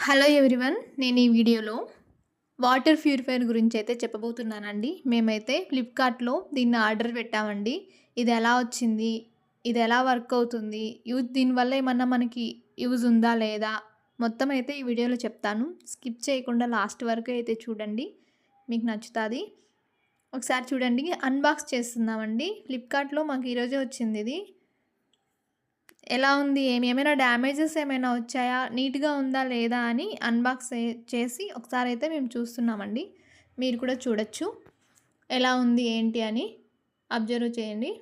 Hello everyone, నేను ఈ వీడియోలో వాటర్ ప్యూరిఫైయర్ గురించి అయితే చెప్పబోతున్నానండి. మేమైతే ఫ్లిప్కార్ట్లో దీన్ని ఆర్డర్ పెట్టామండి. ఇది ఎలా వచ్చింది, ఇది ఎలా వర్క్ అవుతుంది, దీనివల్ల ఏమన్నా మనకి యూజ్ ఉందా లేదా, మొత్తం అయితే ఈ వీడియోలో చెప్తాను. స్కిప్ చేయకుండా లాస్ట్ వరకు అయితే చూడండి, మీకు నచ్చుతుంది. ఒకసారి చూడండి, అన్బాక్స్ చేస్తున్నామండి. ఫ్లిప్కార్ట్లో మాకు ఈరోజే వచ్చింది ఇది. ఎలా ఉంది, ఏమైనా డ్యామేజెస్ ఏమైనా వచ్చాయా, నీట్గా ఉందా లేదా అని అన్బాక్స్ చేసి ఒకసారి అయితే మేము చూస్తున్నామండి. మీరు కూడా చూడొచ్చు ఎలా ఉంది ఏంటి అని అబ్జర్వ్ చేయండి.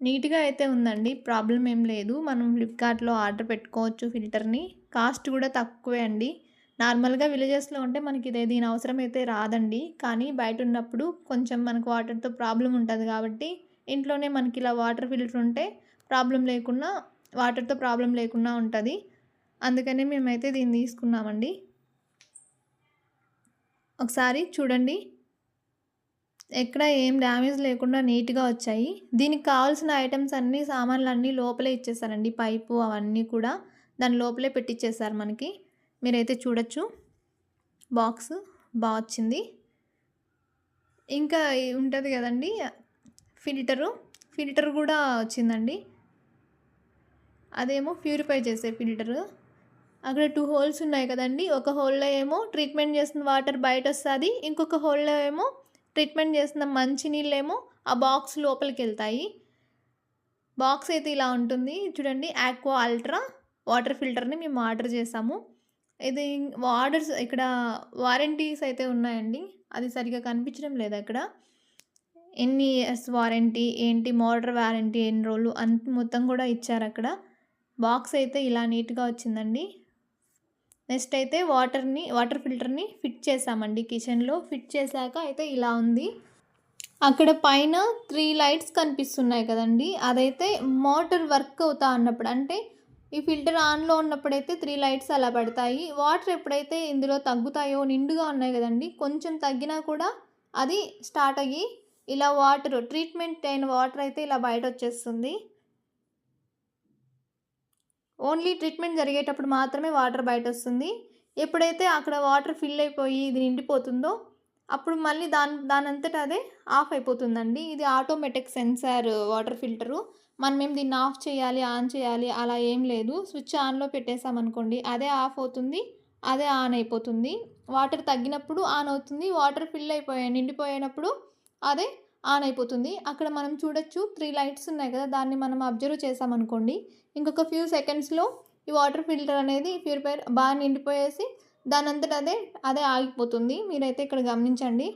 నీట్గా అయితే ఉందండి, ప్రాబ్లం ఏం లేదు. మనం ఫ్లిప్కార్ట్లో ఆర్డర్ పెట్టుకోవచ్చు ఫిల్టర్ని. కాస్ట్ కూడా తక్కువే అండి. నార్మల్గా విలేజెస్లో ఉంటే మనకి దీని అవసరం అయితే రాదండి. కానీ బయట ఉన్నప్పుడు కొంచెం మనకు వాటర్తో ప్రాబ్లం ఉంటుంది కాబట్టి ఇంట్లోనే మనకి ఇలా వాటర్ ఫిల్టర్ ఉంటే వాటర్తో ప్రాబ్లం లేకుండా ఉంటుంది. అందుకనే మేమైతే దీన్ని తీసుకున్నామండి. ఒకసారి చూడండి, ఎక్కడ ఏం డ్యామేజ్ లేకుండా నీట్గా వచ్చాయి. దీనికి కావాల్సిన ఐటమ్స్ అన్నీ, సామాన్లు అన్నీ లోపలే ఇచ్చేసారండి. పైపు అవన్నీ కూడా దాని లోపలే పెట్టిచ్చేసారు మనకి. మీరైతే చూడొచ్చు, బాక్స్ బాగా వచ్చింది. ఇంకా ఉంటుంది కదండి ఫిల్టర్ కూడా వచ్చిందండి. అదేమో ప్యూరిఫై చేసే ఫిల్టరు. అక్కడ 2 హోల్స్ ఉన్నాయి కదండి. ఒక హోల్లో ఏమో ట్రీట్మెంట్ చేసిన వాటర్ బయట వస్తుంది, ఇంకొక హోల్లో ఏమో ట్రీట్మెంట్ చేసిన మంచినీళ్ళేమో ఆ బాక్స్ లోపలికి వెళ్తాయి. బాక్స్ అయితే ఇలా ఉంటుంది చూడండి. ఆక్వా అల్ట్రా వాటర్ ఫిల్టర్ని మేము ఆర్డర్ చేసాము. ఇది ఇక్కడ వారంటీస్ అయితే ఉన్నాయండి. అది సరిగా కనిపించడం లేదు అక్కడ. ఎన్ని ఇయర్స్ వారంటీ ఏంటి, మోటార్ వారంటీ ఎన్ని రోజులు అంత మొత్తం కూడా ఇచ్చారు అక్కడ. బాక్స్ అయితే ఇలా నీట్గా వచ్చిందండి. నెక్స్ట్ అయితే వాటర్ ఫిల్టర్ని ఫిట్ చేసామండి. కిచెన్లో ఫిట్ చేశాక అయితే ఇలా ఉంది. అక్కడ పైన 3 లైట్స్ కనిపిస్తున్నాయి కదండి. అదైతే మోటార్ వర్క్ అవుతా అన్నప్పుడు, అంటే ఈ ఫిల్టర్ ఆన్లో ఉన్నప్పుడైతే 3 లైట్స్ అలా పడతాయి. వాటర్ ఎప్పుడైతే ఇందులో తగ్గుతాయో, నిండుగా ఉన్నాయి కదండి, కొంచెం తగ్గినా కూడా అది స్టార్ట్ అయ్యి ఇలా ట్రీట్మెంట్ అయిన వాటర్ అయితే ఇలా బయట వచ్చేస్తుంది. ఓన్లీ ట్రీట్మెంట్ జరిగేటప్పుడు మాత్రమే వాటర్ బయట వస్తుంది. ఎప్పుడైతే అక్కడ వాటర్ ఫిల్ అయిపోయి ఇది నిండిపోతుందో అప్పుడు మళ్ళీ దానంతట అదే ఆఫ్ అయిపోతుందండి. ఇది ఆటోమేటిక్ సెన్సార్ వాటర్ ఫిల్టరు. మనం దీన్ని ఆఫ్ చేయాలి, ఆన్ చేయాలి అలా ఏం లేదు. స్విచ్ ఆన్లో పెట్టేసామనుకోండి, అదే ఆఫ్ అవుతుంది, అదే ఆన్ అయిపోతుంది. వాటర్ తగ్గినప్పుడు ఆన్ అవుతుంది, వాటర్ నిండిపోయినప్పుడు అదే ఆన్ అయిపోతుంది. అక్కడ మనం చూడొచ్చు 3 లైట్స్ ఉన్నాయి కదా, దాన్ని మనం అబ్జర్వ్ చేసామనుకోండి, ఇంకొక ఫ్యూ సెకండ్స్లో ఈ వాటర్ ఫిల్టర్ అనేది ప్యూరిఫైయర్ బాగా నిండిపోయేసి దానంతట అదే ఆగిపోతుంది. మీరైతే ఇక్కడ గమనించండి.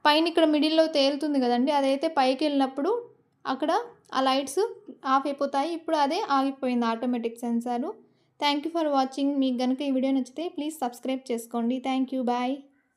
పైన ఇక్కడ మిడిల్లో తేలుతుంది కదండి, అదైతే పైకి వెళ్ళినప్పుడు అక్కడ ఆ లైట్స్ ఆఫ్ అయిపోతాయి. ఇప్పుడు అదే ఆగిపోయింది automatic sensor. Thank you for watching. మీకు కనుక ఈ వీడియో నచ్చితే ప్లీజ్ సబ్స్క్రైబ్ చేసుకోండి. Thank you, bye.